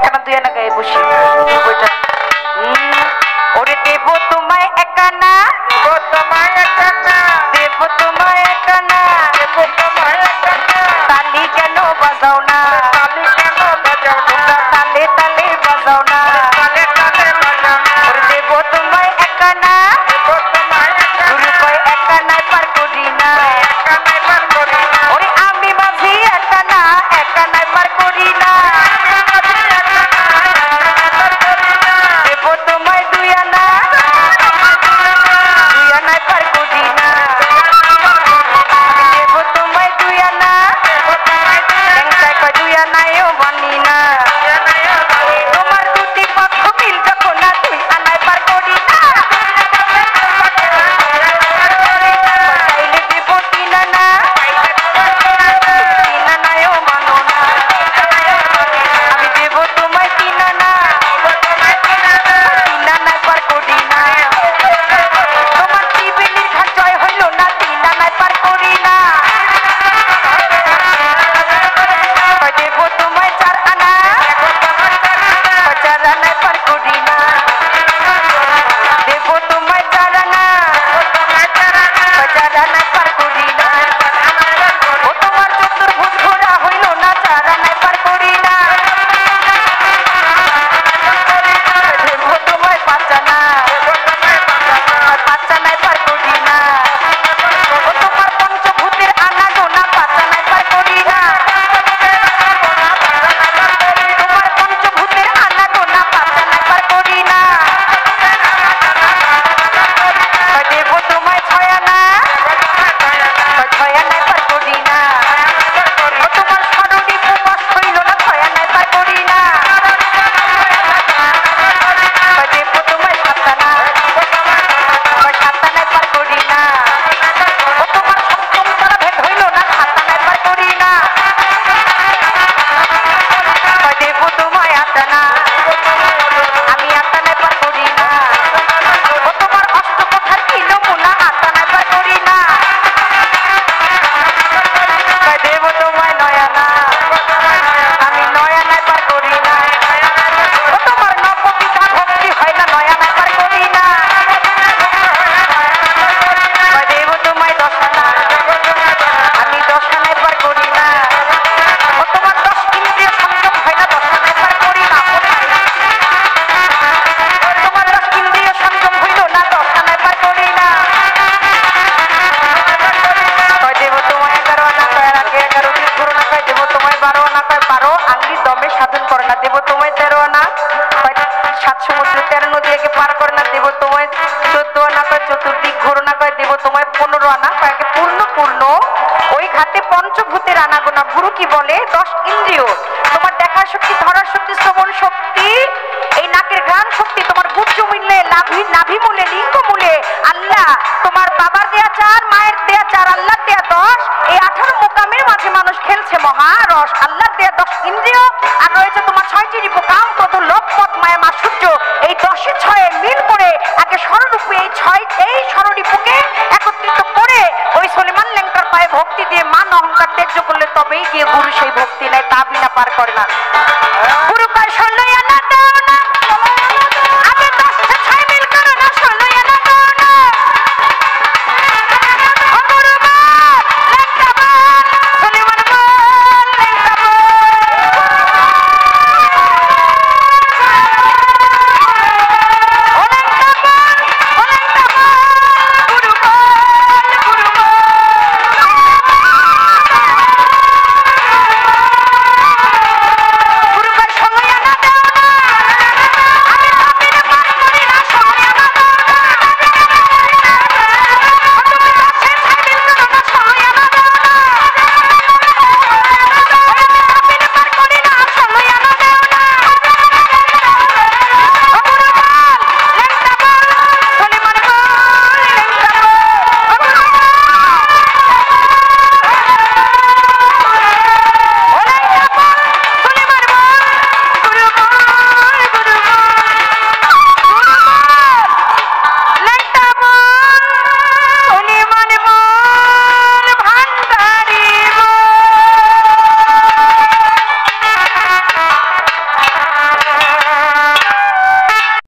একখানা দুই আনা গায়ে বসি বইটা ওরে দেব তোমায় একানা দেব তোমায় একানা দেব তোমায় একানা দেব তোমায় একানা তালি কেন বাজাও না তালি কেন বাজাও না তালে তালে বাজাও না তালে তালে বাজাও না ওরে দেব তোমায় একানা দেব তোমায় একানা রূপাই একানায় পার করি না একানায় পার করি না ওরে আমি মাঝি একানা একানায় পার করি না দেব তোমায় দুই আনা দুই আনায় পার করি না দেব তোমায় দুই আনা ল্যাংচায় কয় দুই আনায়ও বানি না তোমার দুটি পক্ষ মিল যখন না দুই আনায় পার করি না চাইলে দেব তিন আনা তিন আনায়ও মানো না আমি দেব তোমায় তিন আনা তিন আনায় পার করি না তোমার ত্রিবেণীর ঘাট জয় হইল না তিন আনায় পার করি না দেব তোমায় চার আনা চার আনায় পার করি না দেব তোমায় চার আনা চার আনায় পার করি না ও তোমার চতুর্ভুজ ঘোরা হইল না চার আনায় পার করি না দেব তোমায় পাঁচ আনা পাঁচ আনায় পার করি না ও তোমার পঞ্চভূতের আনা গোনা পাঁচ আনায় পার করি না তোমার পঞ্চভূতের আনা গোনা পাঁচ আনায় পার করি না দেব তোমায় ছয় আনা ছয় আনায় পার করি না ও তোমার স্মরণী উপবাস হইল না ছয় আনায় পার করি না দেব তোমায় সাত আনা সাত আনায় পার করি না ও তোমার সপ্তম তারা ভেদ হইল না সাত আনায় পার করি না দেব তোমায় আট আনা আমি আট আনায় পার করি না ও তোমার অষ্টকোঠার কিলো মুনা আট আনায় পার করি না দেব তোমায় নয় আনা আমি নয় আনায় পার করি না ও তোমার নববিধা ভক্তি হয় না নয় আনায় পার করি না দেব তোমায় দশ আনা আমি দশ আনায় পার করি না ও তোমার 10 ইন্দ্রিয় সংযম হয় না 10 আনায় পার করি না তোমার 10 ইন্দ্রিয় সংযম হইল না 10 আনায় পার করি না দেব তোমায় 11 আনা কয় রাখে 11 দিন ধরো না কয় দেব তোমায় 12 আনা কয় 12 আঙ্গি দমে সাধন করে না দেব তোমায় 13 আনা কয় 7 সমুদ্র 13 নদী একে পার করে না দেব তোমায় 14 আনা কয় চতুর্দিক ঘোরো না কয় দেব তোমায় 15 আনা কয় পূর্ণ পূর্ণ ওই ঘাটে পঞ্চভূতের আনাগোনা গুরু কি বলে 10 ইন্দ্রিয় তোমার দেখার শক্তি ধরার শক্তি শ্রবণ শক্তি এই নাকের ঘ্রাণ শক্তি তোমার গুজ্জ মূল্যে নাভি মূলে লিঙ্গ মূলে আল্লাহ তোমার বাবার দেয়া 4 মায়ের দেয়া 4 আল্লাহ দেয়া 10 এই 18 মোকামের মাঝে মানুষ খেলছে মহারস আল্লাহ দেয়া 10 ইন্দ্রিয় আর রয়েছে তোমার 6টি রিপু কাম কত লোক পথ মায়া মাসূর্য এই 10 এ 6 এ মিল করে আগে স্বরূপে এই স্বরূপকে একত্রিত করে ওই সলিমান লেঙ্কার পায়ে ভক্তি দিয়ে মান অহংকার ত্যায্য করলে তবেই গিয়ে গুরু সেই ভক্তি নেয় তা বিনা পার করে না গুরু